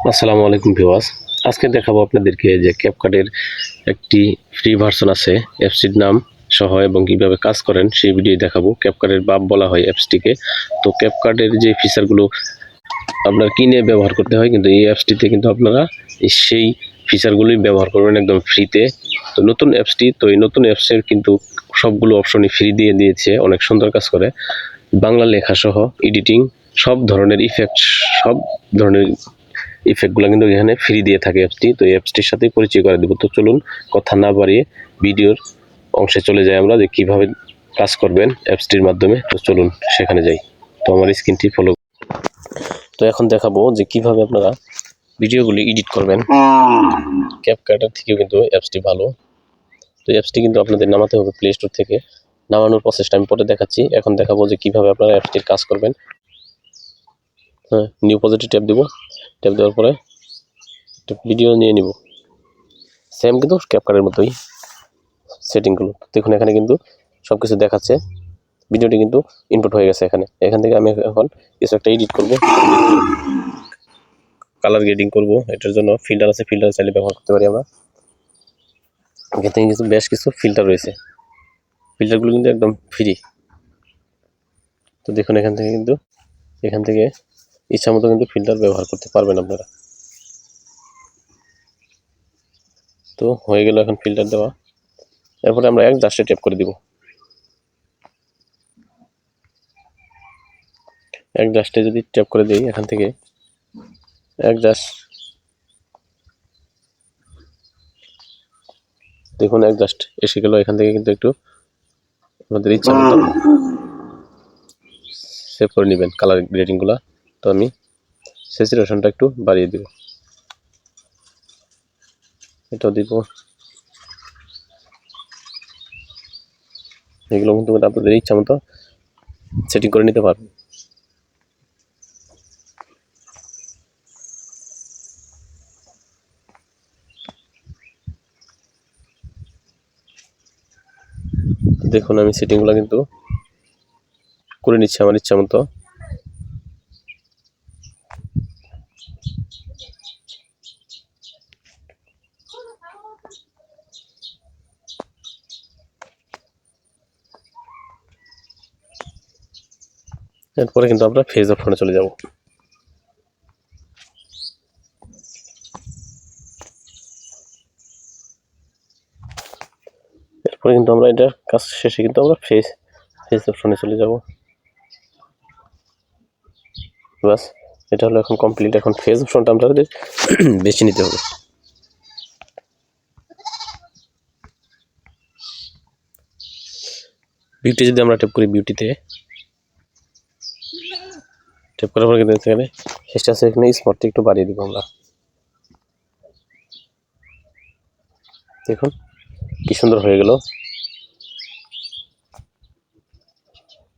আসসালামু আলাইকুম ভিউয়ার্স। আজকে দেখাবো আপনাদেরকে যে ক্যাপকাটের একটি ফ্রি ভার্সন আছে অ্যাপসটির নাম সহ এবং কিভাবে কাজ করেন সেই ভিডিও দেখাবো। ক্যাপকাটের বাপ বলা হয় অ্যাপসটিকে। তো ক্যাপকাটের যে ফিচারগুলো আপনার কিনে ব্যবহার করতে হয়, কিন্তু এই অ্যাপসটিতে কিন্তু আপনারা সেই ফিচারগুলোই ব্যবহার করবেন একদম ফ্রিতে। তো নতুন অ্যাপসটি, তো এই নতুন অ্যাপসের কিন্তু সবগুলো অপশনই ফ্রি দিয়ে দিয়েছে, অনেক সুন্দর কাজ করে। বাংলা লেখা সহ এডিটিং, সব ধরনের ইফেক্ট, সব ধরনের ইফেক্টগুলো কিন্তু এখানে ফ্রি দিয়ে থাকে অ্যাপসটি। তো এই অ্যাপসটির সাথেই পরিচয় করে দেবো। তো চলুন কথা না বাড়িয়ে ভিডিওর অংশে চলে যাই আমরা, যে কীভাবে কাজ করবেন অ্যাপসটির মাধ্যমে। তো চলুন সেখানে যাই। তো আমার স্ক্রিনটি ফলো। তো এখন দেখাবো যে কিভাবে আপনারা ভিডিওগুলি এডিট করবেন। ক্যাপকাটের থেকে কিন্তু অ্যাপসটি ভালো। তো অ্যাপসটি কিন্তু আপনাদের নামাতে হবে প্লে স্টোর থেকে। নামানোর প্রসেসটা আমি পরে দেখাচ্ছি। এখন দেখাবো যে কিভাবে আপনারা অ্যাপসটির কাজ করবেন। হ্যাঁ, নিউ প্রজেক্টে ট্যাপ দিব। ট্যাপ দেওয়ার পরে একটা ভিডিও নিয়ে নিব, সেম কিন্তু ক্যাপকাটের মতোই সেটিংগুলো। দেখুন এখানে কিন্তু সব কিছু দেখাচ্ছে। ভিডিওটি কিন্তু ইনপুট হয়ে গেছে এখানে। এখান থেকে আমি এখন কিছু একটা এডিট করব, কালার গ্রেডিং করব। এটার জন্য ফিল্টার আছে, ফিল্টার চাইলে ব্যবহার করতে পারি আমরা। এখান থেকে কিছু বেশ কিছু ফিল্টার রয়েছে, ফিল্টারগুলো কিন্তু একদম ফ্রি। তো দেখুন এখান থেকে ইচ্ছা মতো কিন্তু ফিল্টার ব্যবহার করতে পারবেন আপনারা। তো হয়ে গেল এখন ফিল্টার দেওয়া। এরপরে আমরা এক জাস্টে ট্যাপ করে দিব। এক জাস্টে যদি ট্যাপ করে দিই, এখান থেকে এক জাস্ট দেখুন এক জাস্ট এসে গেল। এখান থেকে কিন্তু একটু আমাদের ইচ্ছা মতো সেভ করে নেবেন কালার গ্রেডিংগুলো। তো আমি স্যাচুরেশনটা একটু বাড়িয়ে দিব, এটাও দিব। এগুলো কিন্তু আপনাদের ইচ্ছা মতো সেটিং করে নিতে পারবেন। দেখুন আমি সেটিংগুলো কিন্তু করে নিচ্ছি আমার ইচ্ছা মতো। এরপরে কিন্তু আমরা ফেজ অপশনে চলে যাব। এরপরে কিন্তু আমরা এটার কাজ শেষে কিন্তু আমরা ফেজ অপশনে চলে যাব। বাস, এটা হলো এখন কমপ্লিট। এখন ফেজ অপশনটা আমাদের বেছে নিতে হবে। বিউটি যদি আমরা ট্যাপ করি, বিউটিতে ট্যাপ করার পরে কিন্তু এখানে ফেসটা আছে, এখানে স্পটটা একটু বাড়িয়ে দিব আমরা। দেখুন কি সুন্দর হয়ে গেল।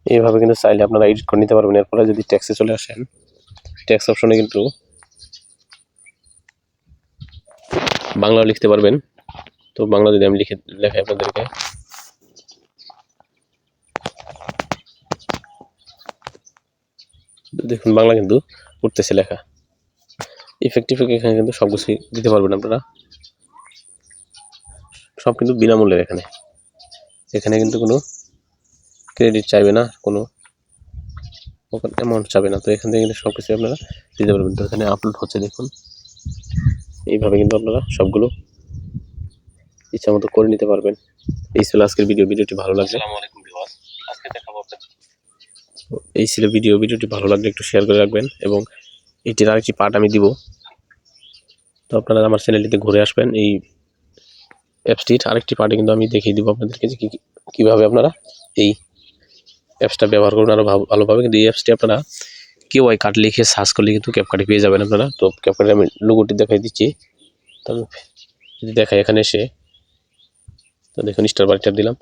এইভাবে কিন্তু চাইলে আপনারা এডিট করে নিতে পারবেন। এরপরে যদি ট্যাক্সে চলে আসেন, ট্যাক্স অপশনে কিন্তু বাংলা লিখতে পারবেন। তো বাংলা যদি আমি লেখাই আপনাদেরকে, দেখুন বাংলা কিন্তু উঠতেছে লেখা। ইফেক্টিভ এখানে কিন্তু সব কিছু দিতে পারবেন আপনারা, সব কিন্তু বিনামূল্যের। এখানে কিন্তু কোনো ক্রেডিট চাইবে না, কোনো অ্যামাউন্ট চাবে না। তো এখান থেকে কিন্তু সব কিছু আপনারা দিতে পারবেন। তো এখানে আপলোড হচ্ছে, দেখুন এইভাবে কিন্তু আপনারা সবগুলো ইচ্ছা মতো করে নিতে পারবেন। এই ছিল আজকের ভিডিওটি ভালো লাগলে এই ছিল ভিডিওটি ভালো লাগলে একটু শেয়ার করে রাখবেন, এবং এটির আরেকটি পার্ট আমি দিব। তো আপনারা আমার চ্যানেলটিতে ঘুরে আসবেন। এই অ্যাপসটির আরেকটি পার্টে কিন্তু আমি দেখিয়ে দিব আপনাদেরকে যে কীভাবে আপনারা এই অ্যাপসটা ব্যবহার করবেন আরও ভালোভাবে। কিন্তু এই অ্যাপসটি আপনারা KY কাট লিখে সার্চ করলে কিন্তু ক্যাপকাটে পেয়ে যাবেন আপনারা। তো ক্যাপকাটে আমি লোগোটি দেখাই দিচ্ছি। তো আমি যদি দেখাই এখানে এসে, তো দেখুন স্টার বার ট্যাপ দিলাম,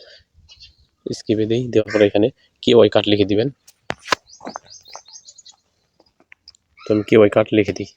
স্কিপে দিই, দেওয়ার পরে এখানে KY কাট লিখে দিবেন। তো আমি KY কাট লিখে দিই।